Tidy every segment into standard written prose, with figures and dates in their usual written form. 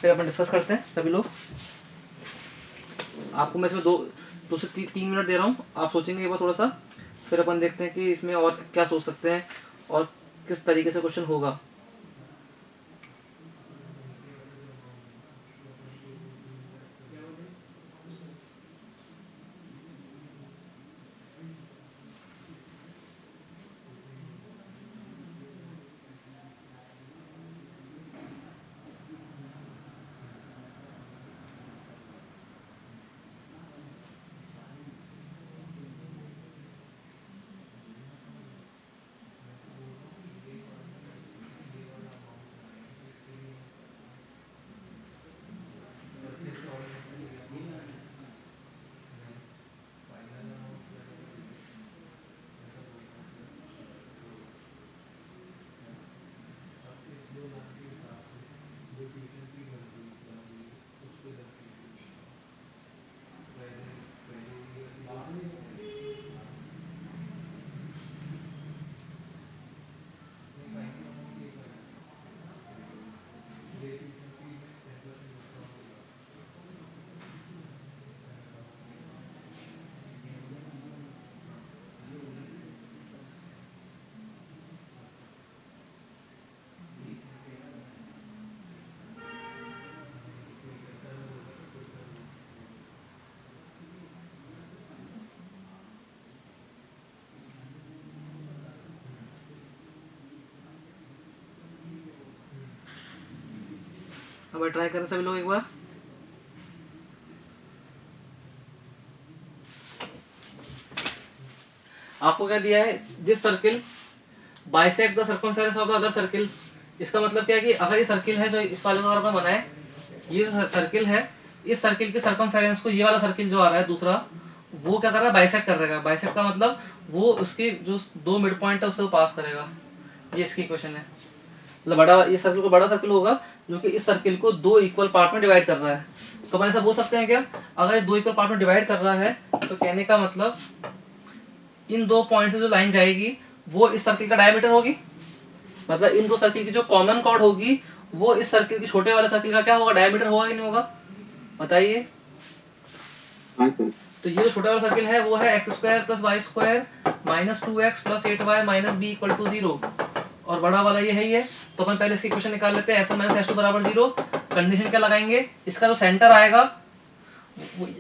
फिर अपन डिस्कस करते हैं सभी लोग। आपको मैं इसमें 2 से 3 मिनट दे रहा हूँ, आप सोचेंगे एक बार थोड़ा सा, फिर अपन देखते हैं कि इसमें और क्या सोच सकते हैं और किस तरीके से क्वेश्चन होगा। अब ट्राई करें सभी लोग एक बार। आपको क्या दिया है, this circle bisect the circumference of the other circle. इसका मतलब क्या है कि अगर ये सर्किल है जो इस वाले को अगर अपन बनाए, ये जो सर्किल है, इस सर्किल के सर्कमफेरेंस को ये वाला सर्किल जो आ रहा है दूसरा, वो क्या कर रहा है, बाइसेक्ट कर रहेगा। बाइसेक्ट का मतलब वो उसके जो 2 मिड पॉइंट है उससे वो पास करेगा। ये इसकी इक्वेशन है। मतलब बड़ा, इस सर्किल को बड़ा सर्किल होगा जो कि इस सर्किल को 2 इक्वल पार्ट में डिवाइड कर रहा है। तो अपन ऐसा बोल सकते हैं क्या, अगर ये 2 इक्वल पार्ट में डिवाइड कर रहा है तो कहने का मतलब इन 2 पॉइंट से जो लाइन जाएगी वो इस सर्किल का डायमीटर होगी। मतलब इन 2 सर्किल की जो कॉमन कॉर्ड होगी वो इस सर्किल की छोटे वाले सर्किल का क्या होगा, डायमीटर होगा कि नहीं होगा, बताइए। हाँ सर। तो ये जो छोटा वाला सर्किल है वो है x² + y² - 2x + 8y - b = 0, और बड़ा वाला ये है ये। तो अपन पहले इसकी इक्वेशन निकाल लेते हैं, s1 - s2 = 0। कंडीशन क्या लगाएंगे, इसका जो सेंटर आएगा,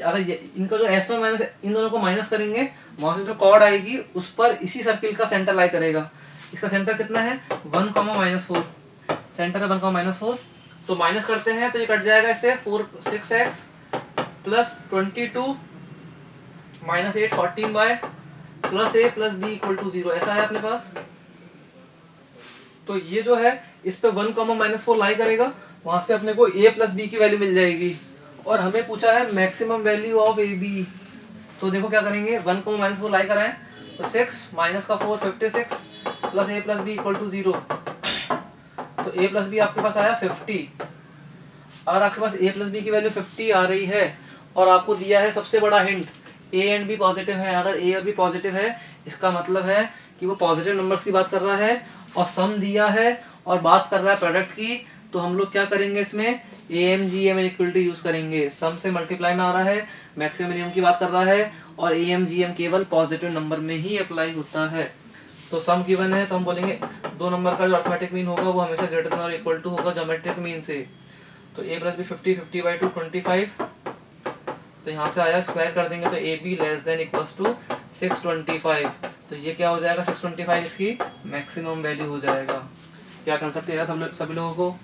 अगर इनका जो s1 इन दोनों को माइनस करेंगे, वहां से जो कॉर्ड आएगी उस पर इसी सर्किल का सेंटर लाई करेगा। इसका सेंटर कितना है, 1, -4। सेंटर है 1, -4। तो माइनस करते हैं तो ये कट जाएगा इससे, 6x + 22 - 8 14y + a + b = 0, ऐसा है अपने पास। तो ये जो है इस पे 1, -4 लाई करेगा, वहां से अपने को a + b की वैल्यू मिल जाएगी। और हमें पूछा है maximum value of a b. तो देखो क्या करेंगे, 1, -4 लाई कराएं तो 6 - 4 56 + a + b = 0। तो a + b आपके पास आया 50। अगर आपके पास a + b की वैल्यू 50 आ रही है और आपको दिया है सबसे बड़ा hint, a and b positive है, अगर a और b पॉजिटिव है इसका मतलब है कि वो पॉजिटिव नंबर्स की बात कर रहा है, और सम दिया है और बात कर रहा है प्रोडक्ट की। तो हम लोग क्या करेंगे, इसमें AMGM इक्वलिटी यूज करेंगे। सम से मल्टीप्लाई में आ रहा है, मैक्सिमम मिनिमम की बात कर रहा है, और AMGM केवल पॉजिटिव नंबर में ही अप्लाई होता है। तो सम गिवन है तो हम बोलेंगे 2 नंबर का जो अर्थमेटिक मीन होगा वो हमेशा ग्रेटर देन और इक्वल टू होगा ज्योमेट्रिक मीन से। तो a + b 50, 50/2 25। तो यहाँ से आया, स्क्वायर कर देंगे तो AB <= 625। तो ये क्या हो जाएगा, 625 इसकी मैक्सिमम वैल्यू हो जाएगा। क्या कंसेप्ट है सभी लोगों को,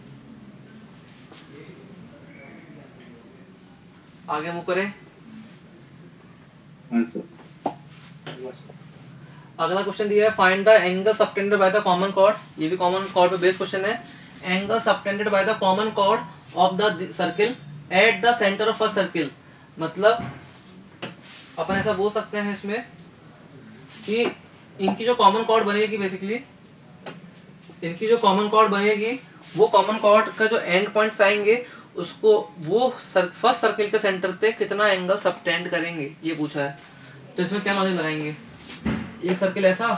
आगे मूव करें। हाँ सर। अगला क्वेश्चन दिया है, find the angle subtended by the common chord. ये भी कॉमन कॉर्ड पे बेस्ड क्वेश्चन है। Angle subtended by the common chord of the circle at the centre of first circle. मतलब अपन ऐसा बोल सकते हैं इसमें कि इनकी जो कॉमन कॉर्ड बनेगी, बेसिकली इनकी जो कॉमन कॉर्ड बनेगी वो कॉमन कॉर्ड का जो एंड पॉइंट्स आएंगे उसको वो फर्स्ट सर्किल के सेंटर पे कितना एंगल सबटेंड करेंगे, ये पूछा है। तो इसमें क्या लॉजिक लगाएंगे, एक सर्किल ऐसा,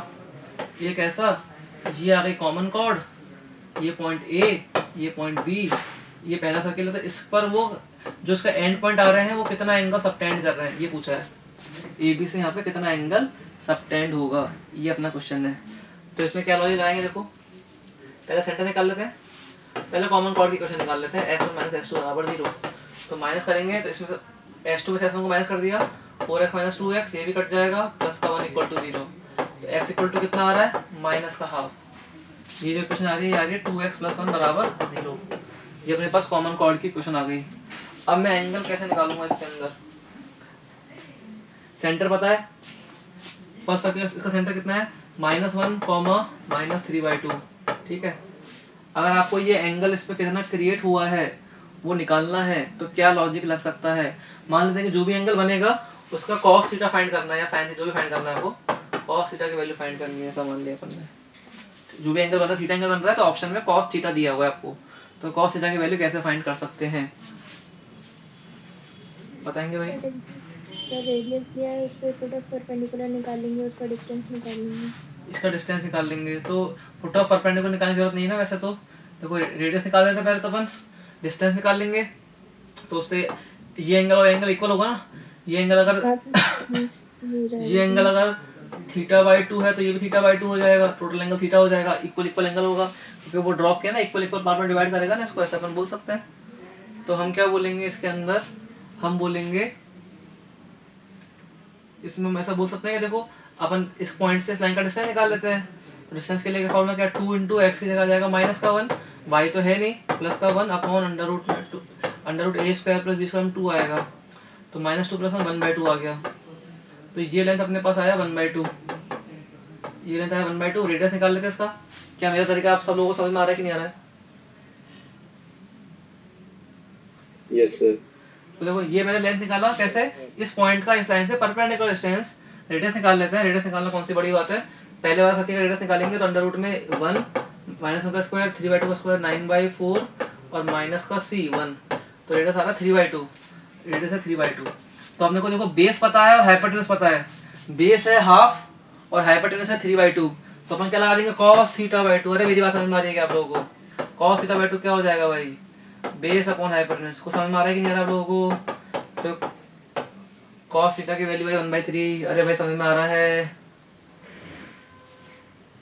एक ऐसा, ये आ गई कॉमन कॉर्ड, ये पॉइंट ए, ये पॉइंट बी, ये पहला सर्किल है, तो इस पर वो जो इसका एंड पॉइंट आ रहे हैं वो कितना एंगल सबटेंड कर रहे हैं, ये पूछा है। ए बी से यहाँ पे कितना एंगल सबटेंड होगा, ये अपना क्वेश्चन है। तो इसमें क्या लॉजिक लगाएंगे, देखो पहले सेंटर निकाल लेते हैं, पहले कॉमन कॉर्ड की क्वेश्चन निकाल लेते हैं। S1 माइनस S2 बराबर 0, तो माइनस करेंगे तो इसमें से S2 में से S1 को माइनस कर दिया, 4x माइनस 2x, ये भी कट जाएगा, प्लस का 1 इक्वल टू 0। तो x इक्वल टू कितना आ रहा है, माइनस का हाफ। ये जो क्वेश्चन आ रही है 2x प्लस 1 बराबर 0। ये अपने पास कॉमन कॉर्ड की क्वेश्चन आ गई। अब मैं एंगल कैसे निकालूंगा इसके अंदर, सेंटर पता है, फर्स्ट सर्किल इसका सेंटर कितना है, -1, -3/2, ठीक है। अगर आपको ये एंगल इस पे कितना क्रिएट हुआ है वो निकालना है तो क्या लॉजिक लग सकता है। मान लेते हैं कि जो भी एंगल बनेगा उसका cos थीटा फाइंड करना है या sin थीटा, जो भी फाइंड करना है आपको, cos थीटा की वैल्यू फाइंड करनी है, ऐसा मान लिया अपन ने। जो भी एंगल बन रहा है, थीटा एंगल बन रहा है, तो ऑप्शन में cos थीटा दिया हुआ है आपको, तो cos थीटा की वैल्यू कैसे फाइंड कर सकते हैं बताएंगे भाई। सर रेडियस दिया है, उस पे फुट ऑफ परपेंडिकुलर निकालेंगे, उसका डिस्टेंस निकालेंगे। इसका डिस्टेंस निकाल लेंगे, तो फुट ऑफ परपेंडिकुलर निकालने की जरूरत नहीं है ना वैसे तो। देखो रेडियस निकाल देते हैं पहले, तो अपन डिस्टेंस निकाल लेंगे, तो उससे ये एंगल और एंगल इक्वल होगा ना। ये एंगल अगर ये एंगल अगर θ/2 है तो ये भी θ/2 हो जाएगा, टोटल एंगल थीटा हो जाएगा, इक्वल इक्वल एंगल होगा, क्योंकि वो ड्रॉप किया ना, इक्वल इक्वल पार्ट में डिवाइड करेगा ना इसको, ऐसा अपन बोल सकते हैं। तो हम क्या बोलेंगे इसके अंदर, हम बोलेंगे इसमें हम ऐसा बोल सकते हैं कि देखो अपन इस पॉइंट से इस लाइन का डिस्टेंस निकाल लेते हैं। डिस्टेंस के लिए फॉर्मूला क्या, 2 × x ही निकाला जाएगा, माइनस का 1, y तो है नहीं, प्लस का 1 अपॉन √a² + b² 2 आएगा, तो -2 + 1 1/2 आ गया। तो ये लेंथ अपने पास आया 1/2, ये लेंथ आया 1/2। रेडियस निकाल लेते हैं इसका। क्या मेरा तरीका आप सब लोगों को समझ में आ रहा है कि नहीं आ रहा है? Yes sir. तो देखो ये मैंने लेंथ निकाला कैसे, इस पॉइंट का इस लाइन से परपेंडिकुलर डिस्टेंस। रेडियस निकाल लेते हैं, रेडियस निकालना कौन सी बड़ी बात है। पहले वाला सर्किल का रेडियस निकालेंगे तो अंडर रूट में 1 -1 का स्क्वायर 3/2 का स्क्वायर 9/4 और माइनस का c 1, तो रेडियस आ रहा है 3/2, रेडियस है 3/2। तो अपने को देखो बेस पता है और हाइपोटेनस पता है, बेस है हाफ और हाइपोटेनस है 3/2, तो अपन क्या लगा देंगे cos θ/2। अरे मेरी बात समझ में आ रही है क्या आप लोगों को, cos θ/2 क्या हो जाएगा भाई, बेस अपॉन हाइपोटेनस। को समझ में आ रहा है कि नहीं आ रहा आप लोगों को। तो cos थीटा की वैल्यू है 1/3। अरे भाई समझ में आ रहा है?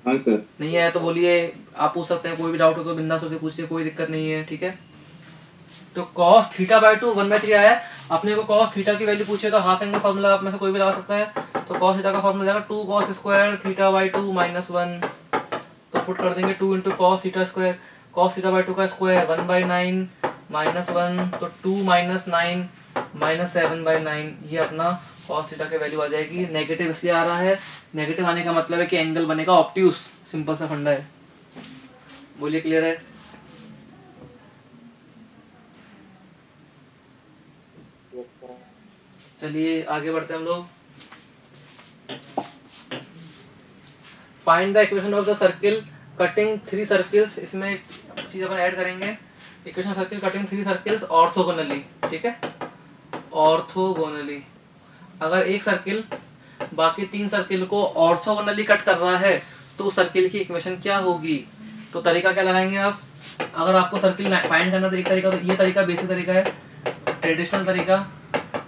हाँ सर। नहीं आया तो बोलिए, आप पूछ सकते हैं, कोई भी डाउट हो तो बिंदास होकर पूछिए, कोई दिक्कत नहीं है, ठीक है। तो cos θ/2 1/3 आया है। अपने को cos थीटा की वैल्यू पूछे तो हाफ एंगल फार्मूला आप में से कोई भी लगा सकता है। तो cos थीटा का फार्मूला जाएगा 2 cos² θ/2 -1, तो पुट कर देंगे 2 × cos θ², cos θ/2 का स्क्वायर 1/9 -1, तो 2 - 9 -7/9, ये अपना cos थीटा की वैल्यू आ जाएगी। नेगेटिव इसलिए आ रहा है, नेगेटिव आने का मतलब है कि एंगल बनेगा ऑब्ट्यूस, सिंपल सा फंडा है। बोलिए क्लियर है? चलिए आगे बढ़ते हैं हम लोग। Find the equation of the circle cutting 3 circles. इसमें एक चीज अपन ऐड करेंगे, equation circle cutting 3 circles orthogonally, ठीक है, ऑर्थोगोनली। अगर एक सर्किल बाकी 3 सर्किल को ऑर्थोगोनली कट कर रहा है तो उस सर्किल की इक्वेशन क्या होगी। तो तरीका क्या लगाएंगे आप, अगर आपको सर्किल फाइंड करना तो एक तरीका, तो ये तरीका बेसिक तरीका है, ट्रेडिशनल तरीका,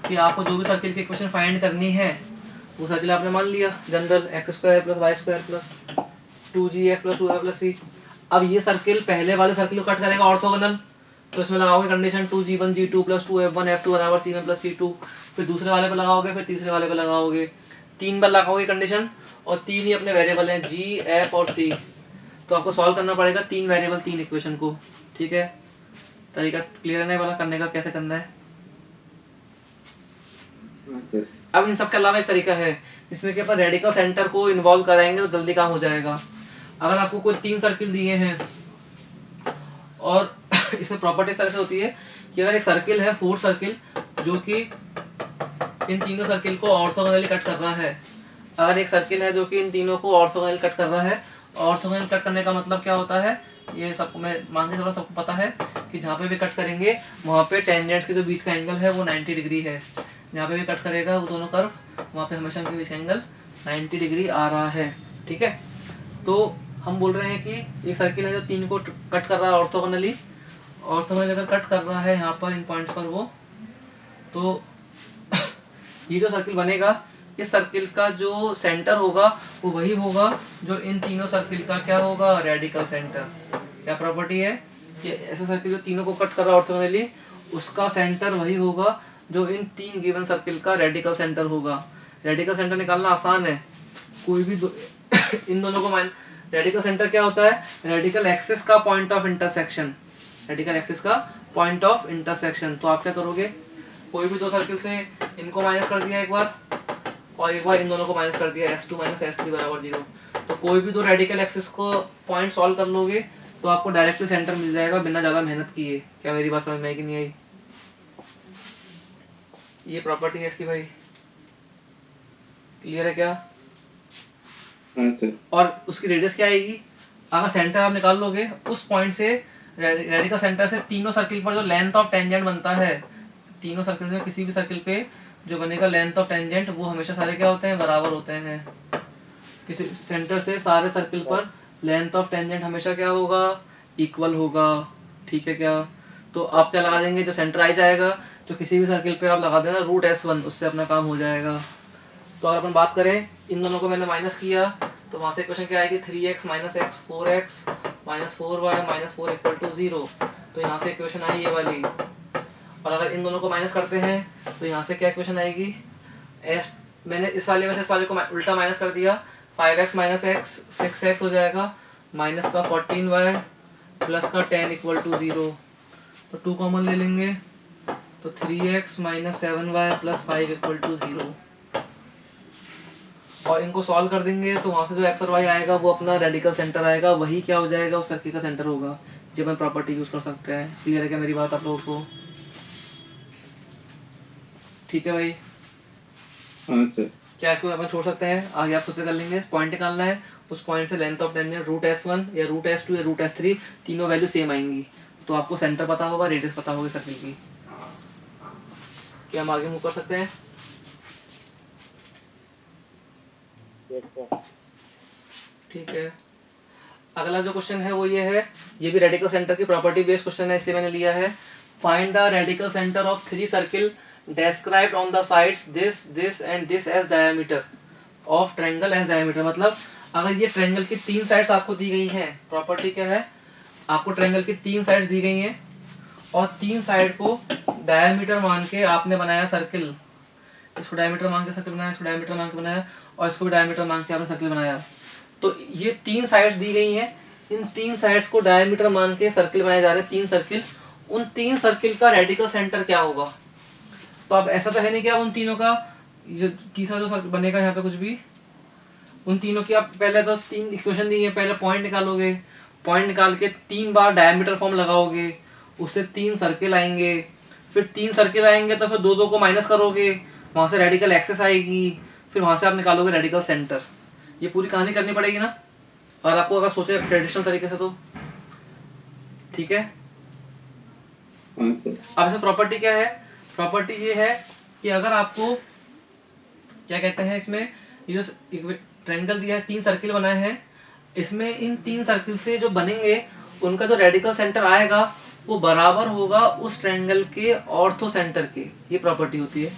कि आपको जो भी सर्किल की इक्वेशन फाइंड करनी है वो सर्किल आपने मान लिया, general x² + y² + 2gx + 2y + c। अब ये सर्किल पहले वाले सर्किल को कट करेगा ऑर्थोगोनल, तो इसमें लगाओगे condition 2g1 g2 + 2f1 f2 = c1 + c2, फिर दूसरे वाले पे लगाओगे, फिर तीसरे वाले पे लगाओगे, 3 बार लगाओगे कंडीशन, और 3 ही अपने वेरिएबल हैं g f और c। तो आपको सॉल्व करना पड़ेगा 3 वेरिएबल 3 इक्वेशन को, ठीक है। तरीका क्लियर है वाला करने का, कैसे करना है। हाँ सर। अब इन सब के अलावा एक तरीका है जिसमें कि अपन रेडिकल सेंटर को इन्वॉल्व कराएंगे तो जल्दी काम हो जाएगा। अगर आपको कोई 3 सर्किल दिए हैं और इसमें प्रॉपर्टी इस तरह से होती है कि अगर एक सर्किल है, 4 सर्किल, जो कि इन तीनों सर्किल को ऑर्थोगोनली कट कर रहा है। अगर एक सर्किल है जो कि इन तीनों को ऑर्थोगोनली कट कर रहा है, ऑर्थोगोनली कट करने का मतलब क्या होता है, ये सबको मैं मान के चलो सबको पता है कि जहाँ पे भी कट करेंगे वहाँ पे टेंजेंट्स के जो बीच का एंगल है वो 90 डिग्री है। जहाँ पे भी कट करेगा वो दोनों कर्व, वहाँ पे हमेशा उनके बीच का एंगल 90 डिग्री आ रहा है, ठीक है। तो हम बोल रहे हैं कि एक सर्किल है जो 3 को कट कर रहा है ऑर्थोगोनली, ऑर्थोगोनल अगर कट कर रहा है यहाँ पर इन पॉइंट्स पर वो, तो ये जो सर्किल बनेगा, इस सर्किल का जो सेंटर होगा वो वही होगा जो इन तीनों सर्किल का क्या होगा, रेडिकल सेंटर। क्या प्रॉपर्टी है कि ऐसा सर्किल जो तीनों को कट कर रहा है ऑर्थोगोनली, उसका सेंटर वही होगा जो इन तीन गिवन सर्किल का रेडिकल सेंटर होगा। रेडिकल सेंटर निकालना आसान है, कोई भी इन दोनों को रेडिकल सेंटर क्या होता है, रेडिकल एक्सिस का point of intersection, radical axis का पॉइंट ऑफ इंटरसेक्शन। तो आप क्या करोगे, कोई भी दो सर्किल से इनको माइनस कर दिया एक बार और एक बार इन दोनों को माइनस कर दिया, S2 - S3 = 0। तो कोई भी दो रेडिकल एक्सिस को पॉइंट सॉल्व कर लोगे तो आपको डायरेक्टली सेंटर मिल जाएगा बिना ज़्यादा मेहनत किए। क्या मेरी बात समझ में आई कि नहीं आई? ये प्रॉपर्टी है इसकी भाई, क्लियर है क्या? हाँ सर। और उसकी रेडियस क्या आएगी, अगर सेंटर आप निकाल लोगे उस पॉइंट से, रेडिकल सेंटर से तीनों सर्किल पर जो लेंथ ऑफ टेंजेंट बनता है, तीनों सर्किल में किसी भी सर्किल पे जो बनेगा लेंथ ऑफ टेंजेंट, वो हमेशा सारे क्या होते हैं, बराबर होते हैं। किसी सेंटर से सारे सर्किल पर लेंथ ऑफ टेंजेंट हमेशा क्या होगा, इक्वल होगा। ठीक है क्या? तो आप क्या लगा देंगे, जो सेंटर आई जाएगा तो किसी भी सर्किल पे आप लगा देना √S1, उससे अपना काम हो जाएगा। तो अगर अपन बात करें, इन दोनों को मैंने माइनस किया तो वहाँ से क्वेश्चन क्या आएगी, 3x - x 4x - 4y - 4 = 0। तो यहाँ से इक्वेशन आई ये वाली। और अगर इन दोनों को माइनस करते हैं तो यहाँ से क्या इक्वेशन आएगी, मैंने इस वाले में से इस वाले को उल्टा माइनस कर दिया, 5x - x 6x हो जाएगा, माइनस का 14y प्लस का 10 = 0। तो 2 कॉमन ले लेंगे तो 3x - 7y + 5 = 0। और इनको सॉल्व कर देंगे तो वहाँ से जो x और y आएगा वो अपना रेडिकल सेंटर आएगा, वही क्या हो जाएगा, उस सर्किल का सेंटर होगा। जब हम प्रॉपर्टी यूज कर सकते हैं। क्लियर है क्या मेरी बात आप लोगों को? ठीक है भाई? हाँ सर। क्या इसको अपन छोड़ सकते हैं, आगे आप खुद से कर लेंगे। पॉइंट निकालना है, उस पॉइंट से लेंथ ऑफ टेंजेंट √S1 या √S2 या √S3 तीनों वैल्यू सेम आएंगी, तो आपको सेंटर पता होगा, रेडियस पता होगी सर्किल की। क्या हम आगे मूव कर सकते हैं? ठीक है। अगला जो क्वेश्चन है वो ये है, ये भी रेडिकल सेंटर की प्रॉपर्टी बेस्ड क्वेश्चन है, इसलिए मैंने लिया है। Find the radical centre of 3 circle described on the sides this and this as diameter of triangle as diameter। मतलब अगर ये ट्रायंगल की 3 साइड्स आपको दी गई हैं, प्रॉपर्टी क्या है, आपको ट्रायंगल की 3 साइड्स दी गई हैं और 3 साइड को डायमीटर मान के आपने बनाया सर्किल। इसको डायमीटर मान के सर्किल बनाया, इसको डायमीटर मान के बनाया और इसको डायमीटर मान के आपने सर्किल बनाया। तो ये 3 साइड्स दी गई हैं, इन 3 साइड्स को डायमीटर मान के सर्किल बनाए जा रहे हैं, 3 सर्किल। उन 3 सर्किल का रेडिकल सेंटर क्या होगा? तो अब ऐसा तो है नहीं कि आप उन तीनों का, जो तीसरा जो सर्किल बनेगा यहाँ पे कुछ भी, उन तीनों की आप पहले तो 3 इक्वेशन दी है, पहले पॉइंट निकालोगे, पॉइंट निकाल के 3 बार डायमीटर फॉर्म लगाओगे, उससे 3 सर्किल आएंगे, फिर 3 सर्किल आएंगे तो फिर 2 को माइनस करोगे, वहाँ से रेडिकल एक्सेस आएगी, फिर वहाँ से आप निकालोगे रेडिकल सेंटर। ये पूरी कहानी करनी पड़ेगी ना, और आपको अगर सोचे ट्रेडिशनल तरीके से तो। ठीक है? हाँ सर। अब इसमें प्रॉपर्टी क्या है, प्रॉपर्टी ये है कि अगर आपको क्या कहते हैं, इसमें ये जो ट्रायंगल दिया है, 3 सर्किल बनाए हैं, इसमें इन 3 सर्किल से जो बनेंगे उनका जो रेडिकल सेंटर आएगा वो बराबर होगा उस ट्रायंगल के ऑर्थो सेंटर के। ये प्रॉपर्टी होती है।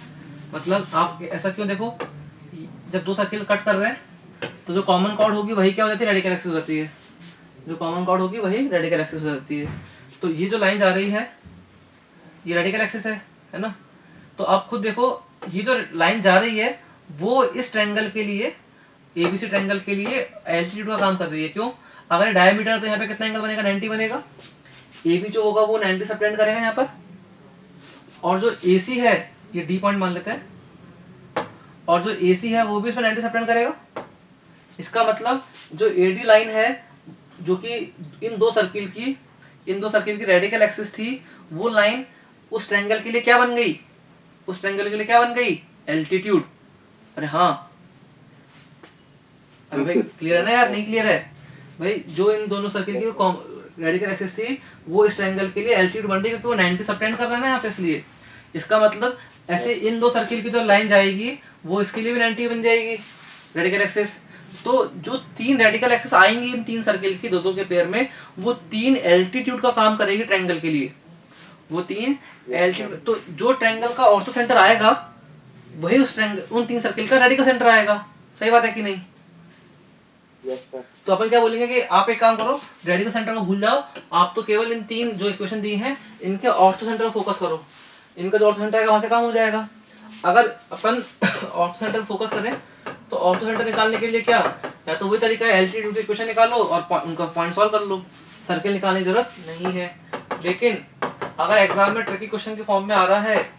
मतलब आप ऐसा क्यों, देखो जब 2 सर्किल कट कर रहे हैं तो जो कॉमन कॉर्ड होगी वही क्या हो जाती है, रेडिकल एक्सिस हो जाती है। जो कॉमन कॉर्ड होगी वही रेडिकल एक्सिस हो जाती है। तो ये जो लाइन जा रही है ये रेडिकल एक्सिस है ना। तो आप खुद देखो, ये जो लाइन जा रही है वो इस ट्रायंगल के लिए, एबीसी ट्रायंगल के लिए एल्टीट्यूड का काम कर रही है। क्यों? अगर डायमीटर तो यहाँ पे कितना एंगल बनेगा, 90 बनेगा। एबी जो होगा वो 90 सब्टेंड करेगा यहाँ पर, और जो एसी है, ये डी पॉइंट मान लेते हैं, और जो एसी है वो भी इसमें 90 सब्टेंड करेगा। इसका मतलब जो एडी लाइन है, जो कि इन दो सर्किल की रेडिकल एक्सिस थी, वो लाइन उस ट्रायंगल के लिए क्या बन गई, उस ट्रायंगल के लिए क्या बन गई, एल्टीट्यूड। अरे हाँ, अरे भाई क्लियर है ना यार? नहीं क्लियर है भाई? जो इन दोनों सर्किल की रेडिकल एक्सिस थी वो इस ट्रायंगल के लिए एल्टीट्यूड बन रही है, क्योंकि वो 90 सब्टेंड कर रहा है ना यहाँ पे, इसलिए। इसका मतलब ऐसे इन दो सर्किल की जो लाइन जाएगी वो इसके लिए भी 90 बन जाएगी रेडिकल एक्सिस। तो जो 3 रेडिकल एक्सिस आएंगी इन 3 सर्किल की, दो के पेयर में, वो 3 एल्टीट्यूड का काम करेगी ट्रायंगल के लिए। वो 3 एल्टीट्यूड, तो जो ट्रायंगल का ऑर्थो सेंटर आएगा वही उस ट्रायंगल, उन 3 सर्किल का रेडिकल सेंटर आएगा। सही बात है कि नहीं? तो अपन क्या बोलेंगे कि आप एक काम करो, रेडिकल सेंटर को भूल जाओ, आप तो केवल इन 3 जो इक्वेशन दी हैं इनके ऑर्थो सेंटर पर फोकस करो। इनका जो ऑर्थो सेंटर आएगा वहां से काम हो जाएगा। अगर अपन ऑर्थो सेंटर फोकस करें तो ऑर्थो सेंटर निकालने के लिए क्या, या तो वही तरीका है, एल्टीट्यूड की इक्वेशन निकालो और उनका पॉइंट सॉल्व कर लो, सर्किल निकालने की जरूरत नहीं है। लेकिन अगर एग्जाम में ट्रिकी क्वेश्चन के फॉर्म में आ रहा है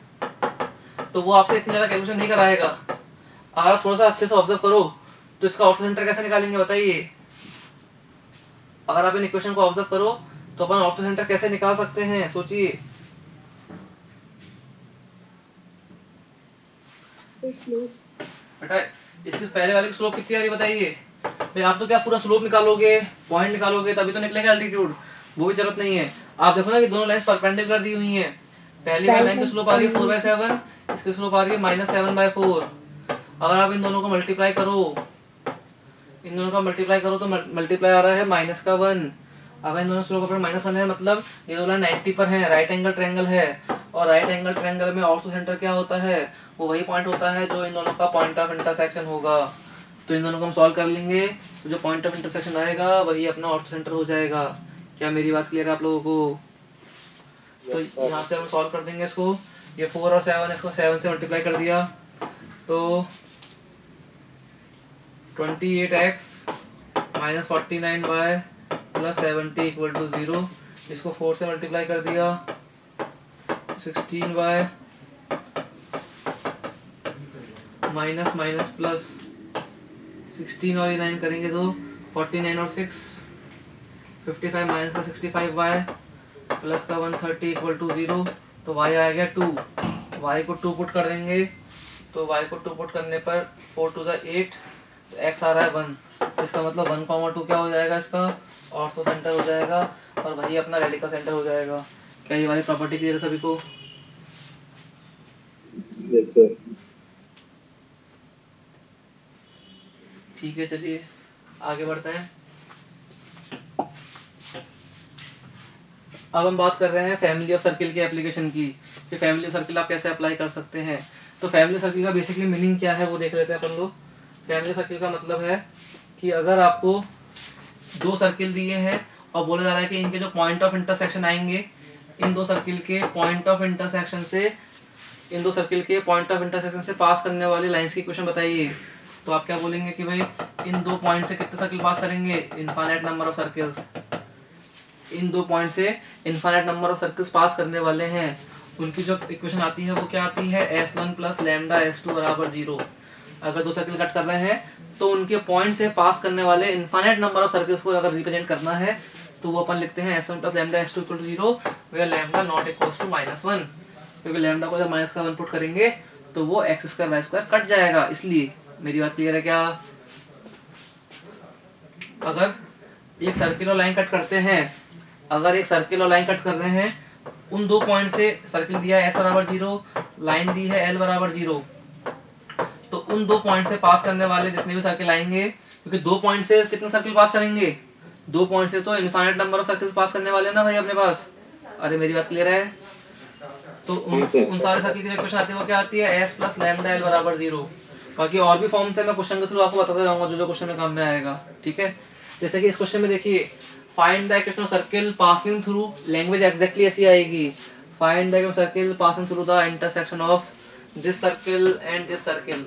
तो वो आपसे इतनी ज्यादा कैलकुलेशन नहीं कराएगा। अगर आप थोड़ा सा अच्छे से ऑब्जर्व करो तो इसका ऑर्थो सेंटर कैसे निकालेंगे बताइए? अगर आप इन इक्वेशन को ऑब्जर्व करो तो अपन ऑर्थो सेंटर कैसे निकाल सकते हैं, सोचिए। बेटा इसके पहले वाले की स्लोप कितनी आ रही बताइए? भाई आप तो क्या पूरा स्लोप निकालोगे, पॉइंट निकालोगे तभी तो निकलेगा एल्टीट्यूड, वो भी जरूरत नहीं है। आप देखो ना कि दोनों लाइंस परपेंडिकुलर दी हुई हैं। पहली वाली लाइन की स्लोप आ रही है 4/7, इसकी स्लोप आ रही है -7/4। अगर आप इन दोनों को मल्टीप्लाई करो, इन दोनों का मल्टीप्लाई करो तो मल्टीप्लाई आ रहा है -1। अगर इन दोनों स्लोप पर -1 है मतलब ये दोनों 90 पर है, राइट एंगल ट्रायंगल है, और राइट एंगल ट्रायंगल में ऑर्थो सेंटर क्या होता है, वो वही पॉइंट होता है जो इन दोनों का पॉइंट ऑफ इंटरसेक्शन होगा। तो इन दोनों को हम सॉल्व कर लेंगे तो जो पॉइंट ऑफ इंटरसेक्शन आएगा वही अपना ऑर्थो सेंटर हो जाएगा। क्या मेरी बात क्लियर है आप लोगों को? तो यहाँ से हम सॉल्व कर देंगे इसको। ये 4 और 7, इसको 7 से मल्टीप्लाई कर दिया तो 28x - 49y + 70 = 0। इसको 4 से मल्टीप्लाई कर दिया 16y माइनस माइनस प्लस 16 और 9 करेंगे तो 49 और 6 55 माइनस का 65y प्लस का 130 = 0। तो y आ गया 2। y को 2 पुट कर देंगे तो y को 2 पुट करने पर 4 × 2 = 8, तो x आ रहा है 1। तो इसका मतलब 1,2 क्या हो जाएगा, इसका ऑर्थो सेंटर हो जाएगा और वही अपना रेडिकल सेंटर हो जाएगा। क्या ये वाली प्रॉपर्टी क्लियर है सभी को? Yes sir. ठीक है, चलिए आगे बढ़ते हैं। अब हम बात कर रहे हैं फैमिली ऑफ सर्किल के एप्लीकेशन की, कि फैमिली ऑफ सर्किल आप कैसे अप्लाई कर सकते हैं। तो फैमिली ऑफ सर्किल का बेसिकली मीनिंग क्या है वो देख लेते हैं अपन लोग। फैमिली ऑफ सर्किल का मतलब है कि अगर आपको 2 सर्किल दिए हैं और बोला जा रहा है कि इनके जो पॉइंट ऑफ इंटरसेक्शन आएंगे, इन 2 सर्किल के पॉइंट ऑफ इंटरसेक्शन से, इन 2 सर्किल के पॉइंट ऑफ इंटरसेक्शन से पास करने वाली लाइंस की इक्वेशन बताइए। तो आप क्या बोलेंगे कि भाई इन 2 पॉइंट से कितने सर्किल पास करेंगे, infinite number of circles. In 2 point से इनफाइनाइट नंबर ऑफ सर्किल्स पास करने वाले हैं। उनकी जो इक्वेशन आती है वो क्या आती है, S1 + λS2 = 0। अगर 2 सर्किल कट कर रहे हैं तो उनके पॉइंट से पास करने वाले इनफाइनाइट नंबर ऑफ सर्किल्स को अगर रिप्रेजेंट करना है तो वो अपन लिखते हैं S1 + λS2 = 0 वेयर λ ≠ -1। क्योंकि लैम्डा को जब माइनस का 1 पुट करेंगे तो वो x² y² कट जाएगा। इसलिए मेरी बात क्लियर है क्या? अगर एक सर्किल और लाइन कट करते हैं, अगर एक सर्किल और लाइन कट कर रहे हैं, उन 2 पॉइंट से सर्किल दिया है S = 0, लाइन दी है L = 0, तो उन 2 पॉइंट से पास करने वाले जितने भी सर्किल आएंगे, क्योंकि 2 पॉइंट से कितने सर्किल पास करेंगे, 2 पॉइंट से तो इनफाइनाइट नंबर ऑफ सर्किल्स पास करने वाले ना भाई अपने पास। अरे मेरी बात क्लियर है? तो उन सारे सर्किल की इक्वेशन आती है वो क्या आती है, S + λ L = 0। बाकी और भी फॉर्म्स है, मैं क्वेश्चन के थ्रू आपको बताता जाऊंगा जो जो क्वेश्चन में काम में आएगा। ठीक है, जैसे कि इस क्वेश्चन में देखिए, find the equation of circle passing through, language exactly ऐसी आएगी, find the equation of circle passing through the intersection of this circle and this circle.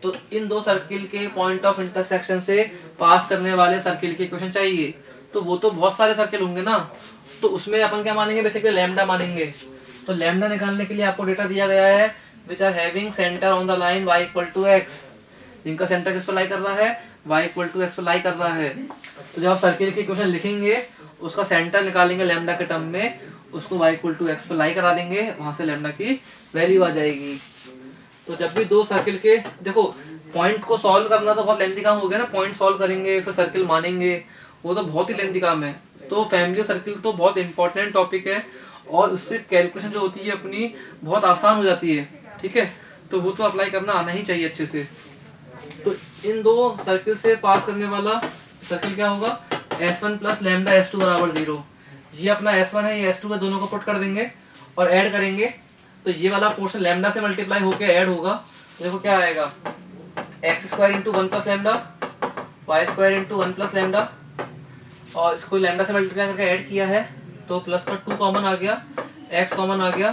तो इन 2 सर्किल के पॉइंट ऑफ इंटरसेक्शन से पास करने वाले सर्किल की इक्वेशन चाहिए। तो वो तो बहुत सारे सर्किल होंगे ना, तो उसमें अपन क्या मानेंगे, बेसिकली लैम्डा मानेंगे। तो लैम्डा निकालने के लिए आपको डेटा दिया गया है which are having centre on the line y = x। जिनका सेंटर किस पर लाई कर रहा है, y = x पर लाई कर रहा है। तो जब आप सर्किल की इक्वेशन लिखेंगे उसका सेंटर निकालेंगे लैम्डा के टर्म में, उसको y = x पर लाई करा देंगे, वहां से लैम्डा की वैल्यू आ जाएगी। तो जब भी 2 सर्किल के, देखो पॉइंट को सॉल्व करना तो बहुत लेंथी काम हो गया ना, पॉइंट सॉल्व करेंगे फिर सर्किल मानेंगे, वो तो बहुत ही लेंथी काम है। तो फैमिली सर्किल तो बहुत इंपॉर्टेंट टॉपिक है और उससे कैलकुलेशन जो होती है अपनी बहुत आसान हो जाती है। ठीक है, तो वो तो अप्लाई करना आना ही चाहिए अच्छे से। तो इन दो सर्किल से पास करने वाला सर्किल क्या होगा, S1 प्लस लैम्डा S2 बराबर 0। ये अपना S1 है, ये S2 है, दोनों को पुट कर देंगे और ऐड करेंगे, तो ये वाला पोर्शन लैम्डा से मल्टीप्लाई होकर ऐड होगा। तो देखो क्या आएगा, x square into 1 plus lambda, y square into 1 plus lambda, और इसको लैम्डा से मल्टीप्लाई करके ऐड किया है तो प्लस का 2 कॉमन आ गया, x कॉमन आ गया,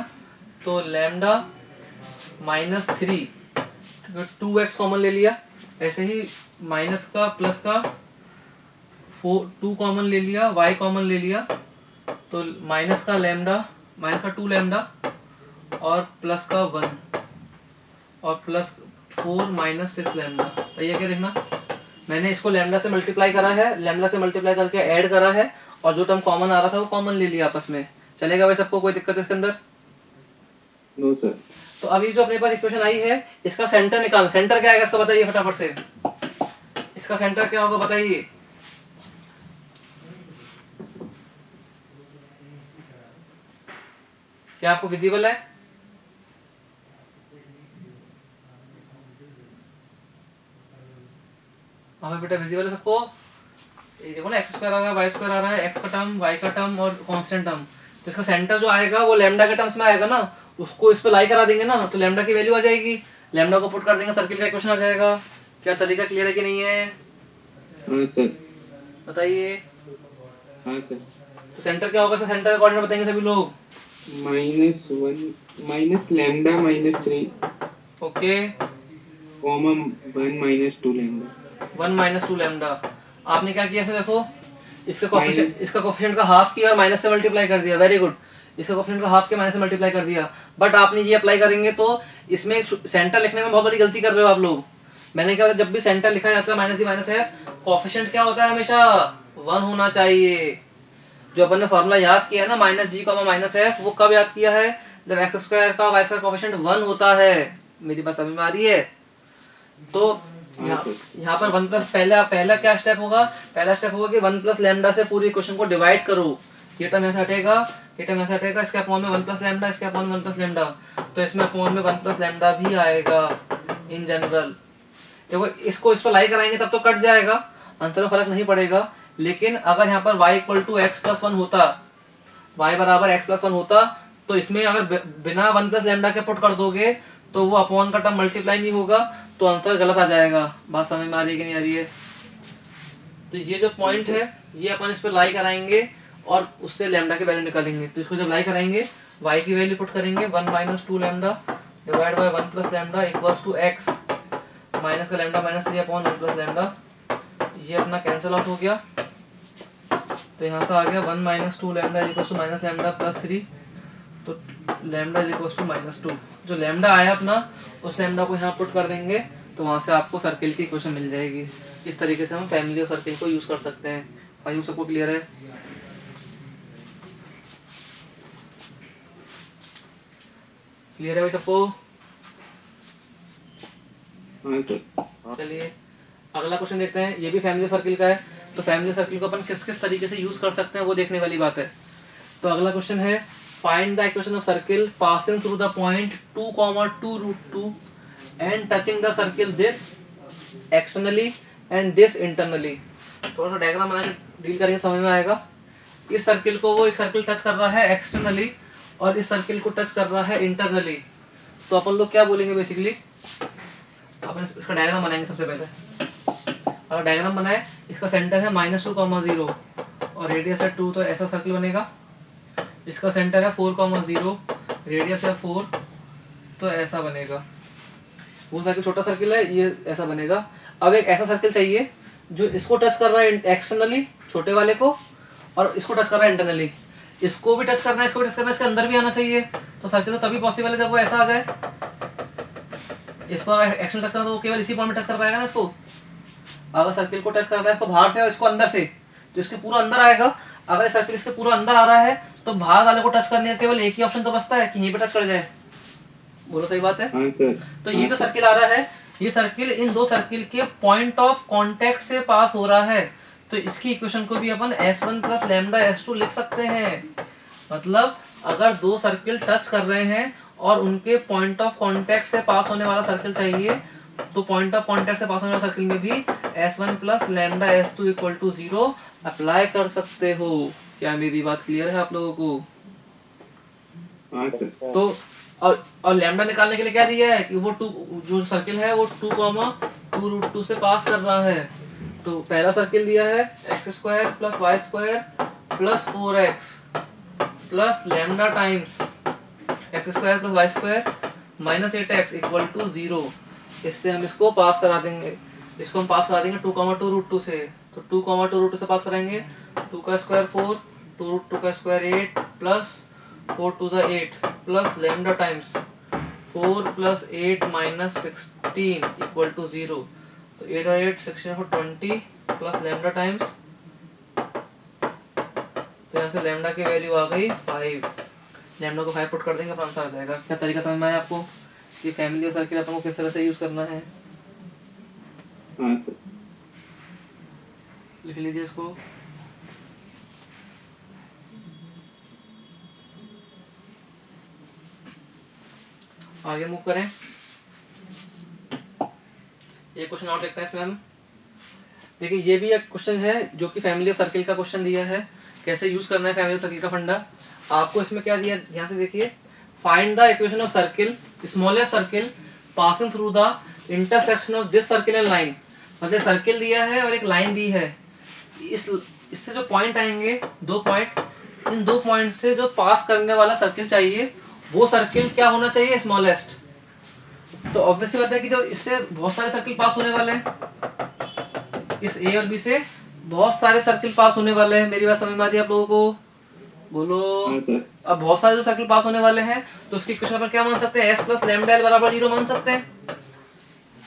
तो लैम्डा माइनस 3, 2x कॉमन ले लिया, ऐसे ही माइनस का प्लस का 2 कॉमन ले लिया, y कॉमन ले लिया, तो माइनस का लैम्डा, माइनस का 2 लैम्डा और प्लस का 1 और प्लस 4 माइनस 6 लैम्डा। सही है क्या, देखना मैंने इसको लैम्डा से मल्टीप्लाई करा है, लैम्डा से मल्टीप्लाई करके ऐड करा है, और जो टर्म कॉमन आ रहा था वो कॉमन ले लिया आपस में। चलेगा भाई सबको, कोई दिक्कत है इसके अंदर? No sir. तो अभी जो अपने पास इक्वेशन आई है इसका सेंटर निकाल, सेंटर क्या आएगा इसका बताइए फटाफट से, इसका सेंटर क्या होगा बताइए। क्या आपको विजिबल है? हाँ बेटा विजिबल है सबको? ये देखो ना, एक्स स्क्वायर आ रहा है, वाई स्क्वायर आ रहा है, एक्स का टर्म, वाई का टर्म और कांस्टेंट टर्म, तो इसका सेंटर जो आएगा वो लैम्डा के टर्म्स में आएगा ना, उसको इस पे लाई करा देंगे ना, तो लैम्डा की वैल्यू आ जाएगी, लैम्डा को पुट कर देंगे, सर्किल का इक्वेशन आ जाएगा। क्या तरीका क्लियर है कि नहीं है? हाँ सर। बताइए। हाँ सर। तो सेंटर क्या होगा, सेंटर का कोऑर्डिनेट बताएंगे सभी लोग। -1 minus lambda -3 okay, comma 1 minus 2 lambda. 1 minus 2 lambda. आपने क्या किया इसमें देखो, इसका Minus- कोफिशिएंट का हाफ किया और माइनस से मल्टीप्लाई कर दिया, वेरी गुड। इसका कोफिशिएंट का हाफ के माइनस से मल्टीप्लाई कर दिया, बट आपने ये अप्लाई करेंगे तो इसमें सेंटर लिखने में बहुत बड़ी गलती कर रहे हो आप लोग। मैंने क्या, जब भी सेंटर लिखा जाता है minus D minus F, coefficient क्या होता है हमेशा 1 होना चाहिए। जो अपन ने फॉर्मूला याद किया है ना, माइनस जी कॉमा माइनस एफ, वो कब याद किया है, जब एक्स स्क्वायर का वाई स्क्वायर कोफिशिएंट 1 होता है। मेरी बात समझ में आ रही है? तो यहाँ पर 1 प्लस पहला क्या स्टेप होगा, पहला स्टेप होगा कि 1 प्लस लैम्डा से पूरी इक्वेशन को डिवाइड करो। ये टर्म ऐसा हटेगा, ये टर्म ऐसा हटेगा, इसके अपॉन में 1 प्लस लैम्डा, इसके अपॉन में 1 प्लस लैम्डा, तो इसमें अपॉन में 1 प्लस लैम्डा भी आएगा इन जनरल। देखो इसको इस पर लाई कराएंगे तब तो कट जाएगा, आंसर में फर्क नहीं पड़ेगा। लेकिन अगर यहाँ पर y equal to x plus 1 होता, y बराबर x प्लस 1 होता, तो इसमें अगर बिना 1 प्लस लैम्डा के पुट कर दोगे तो वो अपॉन का टर्म मल्टीप्लाई नहीं होगा, तो आंसर गलत आ जाएगा। बात समझ में आ रही है कि नहीं आ रही है? तो ये जो पॉइंट है ये अपन इस पर लाई कराएंगे और उससे लैम्डा की वैल्यू निकालेंगे। तो इसको जब लाई कराएंगे y की वैल्यू पुट करेंगे 1 minus 2 lambda divide by 1 plus lambda equals to x minus का lambda minus 3 upon 1 plus lambda, ये अपना कैंसिल आउट हो गया। तो यहाँ से आ गया 1 minus 2 lambda equals to minus lambda plus 3, तो लैम्डा इक्वल्स टू माइनस 2। जो लैम्डा आया अपना उस लैम्डा को यहाँ पुट कर देंगे, तो वहाँ से आपको सर्किल की इक्वेशन मिल जाएगी। इस तरीके से हम फैमिली ऑफ सर्किल को यूज़ कर सकते हैं। भाई सबको क्लियर है? क्लियर है भाई सबको? हाँ सर। चलिए अगला क्वेश्चन देखते हैं, ये भी फैमिली सर्किल का है। तो फैमिली सर्किल को अपन किस किस तरीके से यूज कर सकते हैं वो देखने वाली बात है। तो अगला क्वेश्चन है, find the equation of circle passing through the point 2,2√2 and touching the circle this externally and this internally. थोड़ा सा डायग्राम बना के डील करेंगे, समझ में आएगा। इस सर्किल को वो एक सर्किल टच कर रहा है एक्सटर्नली और इस सर्किल को टच कर रहा है इंटरनली। तो अपन लोग क्या बोलेंगे बेसिकली, अपन इसका डायग्राम बनाएंगे सबसे पहले। अगर डायग्राम बनाए, इसका सेंटर है -2,0 और रेडियस है 2, तो ऐसा सर्किल बनेगा। इसका सेंटर है 4,0, रेडियस है 4, तो ऐसा बनेगा। वो सर्किल छोटा सर्किल है, ये ऐसा बनेगा। अब एक ऐसा सर्किल चाहिए जो इसको टच कर रहा है एक्सटर्नली छोटे वाले को, और इसको टच कर रहा है इंटरनली। इसको भी टच करना है, इसको भी टच करना है, इसके अंदर भी आना चाहिए। तो सर्किल तो तभी पॉसिबल है जब वो ऐसा आ जाए। इसको एक्शन टच करना तो वो केवल इसी पॉइंट में टच कर पाएगा ना इसको। अगर सर्किल को टच कर रहा है इसको बाहर से और इसको अंदर से, तो इसके पूरा अंदर आएगा। अगर सर्किल इसके पूरा अंदर आ रहा है तो बाहर वाले को टच करने का केवल एक ही ऑप्शन तो बचता है कि यहीं पे टच कर जाए। बोलो सही बात है? हाँ सर। तो ये जो सर्किल आ रहा है, ये सर्किल इन दो सर्किल के पॉइंट ऑफ कांटेक्ट से पास हो रहा है। तो इसकी इक्वेशन को भी अपन S1 प्लस लैम्डा S2 लिख सकते हैं। मतलब अगर दो सर्किल टच कर रहे हैं और उनके पॉइंट ऑफ कांटेक्ट से पास होने वाला सर्किल चाहिए, तो पॉइंट ऑफ कांटेक्ट से पास होने वाले सर्किल में भी S1 plus lambda S2 equal to 0 apply कर सकते हो। क्या मेरी बात क्लियर है आप लोगों को? हाँ सर। तो और लैम्डा निकालने के लिए क्या दिया है कि वो टू, जो सर्किल है वो 2,2√2 से पास कर रहा है। तो पहला सर्किल दिया है x² plus y² plus 4x plus lambda times x² plus y² minus 8x equal to 0। इससे हम इसको पास करा देंगे, इसको हम पास करा देंगे 2,2√2 से। तो 2,2√2 से पास करेंगे 2 का स्क्वायर 4, 2√2 का स्क्वायर 8 प्लस 4 2 ज़ा 8 plus lambda times 4 plus 8 minus 16 equal to 0। तो 8 और 8 16 for 20 प्लस लैम्डा टाइम्स, तो यहाँ से लैम्डा की वैल्यू आ गई 5। लैम्डा को 5 पुट कर देंगे, अपना आंसर आ जाएगा। क्या तरीका समझ में आया आपको कि फैमिली और सर्किल अपन को किस तरह से यूज करना है? हाँ सर। लिख लीजिए इसको। आगे मूव करें। एक क्वेश्चन और देखते हैं इसमें हम। देखिए ये भी एक क्वेश्चन है जो कि फैमिली ऑफ सर्किल का क्वेश्चन दिया है, कैसे यूज करना है फैमिली ऑफ सर्किल का फंडा। आपको इसमें क्या दिया, ध्यान से देखिए। Find the equation of circle smallest circle passing through the intersection of this circle and line. मतलब सर्किल दिया है और एक लाइन दी है, इससे जो पॉइंट आएंगे, 2 पॉइंट, इन 2 पॉइंट से जो पास करने वाला सर्किल चाहिए वो सर्किल क्या होना चाहिए, स्मॉलेस्ट। तो ऑब्वियसली बात है कि जो इससे बहुत सारे सर्किल पास होने वाले हैं, इस ए और बी से बहुत सारे सर्किल पास होने वाले हैं। मेरी बात समझ में आ रही है आप लोगों को? बोलो। हाँ सर। अब बहुत सारे जो सर्किल पास होने वाले हैं तो उसकी इक्वेशन पर क्या मान सकते हैं, S प्लस लैम्डा L बराबर 0 मान सकते हैं।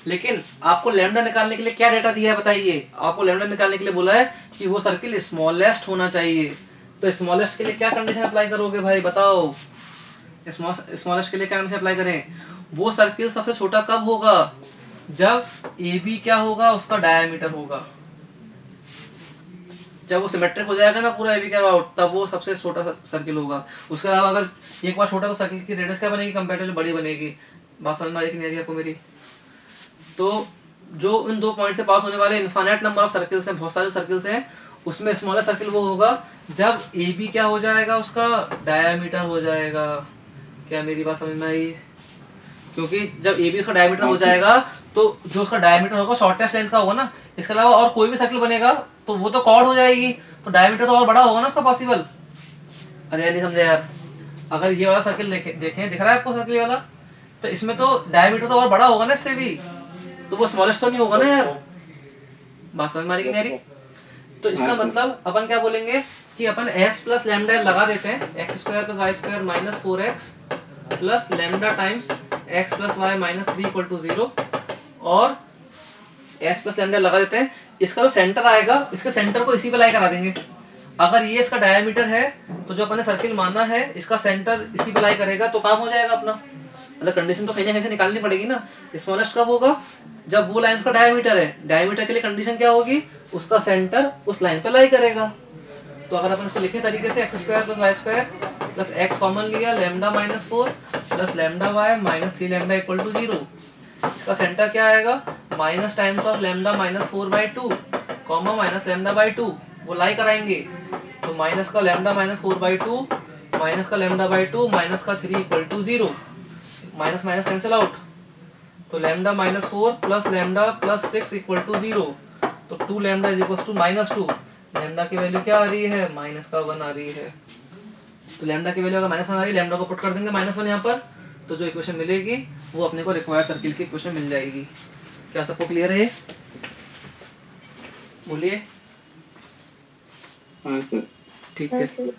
लेकिन आपको लैम्डा निकालने के लिए क्या डेटा दिया है बताइए? आपको लैम्डा निकालने के लिए बोला है कि वो सर्किल स्मॉलेस्ट होना चाहिए। तो स्मॉलेस्ट के लिए क्या कंडीशन अप्लाई करोगे भाई, बताओ? स्मॉलेस्ट के लिए क्या कंडीशन अप्लाई करें? वो सर्किल सबसे छोटा कब होगा, जब ए बी क्या होगा, उसका डायमीटर होगा। जब वो सिमेट्रिक हो जाएगा ना पूरा ए बी के अबाउट, तब वो सबसे छोटा सर्किल होगा। उसके अलावा अगर एक बार छोटा तो सर्किल की रेडियस क्या बनेगी, कंपैरेटिवली बड़ी बनेगी। बात समझ में आ रही कि नहीं आ रही आपको मेरी? तो जो इन 2 पॉइंट से पास होने वाले इनफाइनाइट नंबर ऑफ सर्किल्स हैं, बहुत सारे सर्किल्स हैं, उसमें स्मॉलेस्ट सर्किल वो होगा जब ए बी क्या हो जाएगा, उसका डायमीटर हो जाएगा। क्या मेरी बात समझ में आई? क्योंकि जब ए बी उसका डायमीटर हो जाएगा तो जो उसका डायमीटर होगा शॉर्टेस्ट लेंथ का होगा ना। इसके अलावा और कोई भी सर्किल बनेगा तो वो तो कॉर्ड हो जाएगी, तो डायमीटर तो और बड़ा होगा ना उसका पॉसिबल। अरे यार नहीं समझे यार। अगर ये वाला सर्किल देखें, दिख रहा है आपको सर्किल वाला, तो इसमें तो डायमीटर तो और बड़ा होगा ना इससे भी, तो वो स्मॉलेस्ट तो नहीं होगा ना यार। बात समझ में आ रही कि नहीं आ रही? तो इसका मतलब अपन क्या बोलेंगे कि अपन S प्लस लैम्डा लगा देते हैं, x² plus y² minus 4x plus lambda times x plus y minus 3 equal to 0 और S प्लस लैम्डा लगा देते हैं। इसका जो सेंटर आएगा, इसके सेंटर को इसी पे लाई करा देंगे। अगर ये इसका डायमीटर है तो जो अपन ने सर्किल माना है इसका सेंटर इसी पे लाई करेगा, तो काम हो जाएगा अपना। मतलब कंडीशन तो कहीं ना कहीं से निकालनी पड़ेगी ना। स्मॉलेस्ट कब होगा, जब वो लाइन का डायमीटर है। डायमीटर के लिए कंडीशन क्या होगी, उसका सेंटर उस लाइन पे लाई करेगा। तो अगर अपन इसको लिखें तरीके से x² plus y² plus x common लिया, lambda minus 4 plus lambda y minus 3 lambda equal to 0। इसका सेंटर क्या आएगा, minus times of lambda minus 4/2 comma minus lambda by 2, वो लाई कराएंगे। तो माइनस का लैम्डा माइनस 4/2 माइनस का लैम्डा बाई 2 माइनस का 3 equal to 0। Minus minus cancel out, तो lambda minus 4 plus lambda plus 6 equal to 0। तो 2 lambda is equal to minus 2। Lambda की वैल्यू क्या आ रही है, माइनस का 1 आ रही है। तो लैम्डा की वैल्यू अगर माइनस 1 आ रही है, लैम्डा को पुट कर देंगे -1 यहाँ पर, तो जो इक्वेशन मिलेगी वो अपने को रिक्वायर्ड सर्किल की इक्वेशन मिल जाएगी। क्या सबको क्लियर है? बोलिए। हाँ सर। ठीक हाँ है। सर।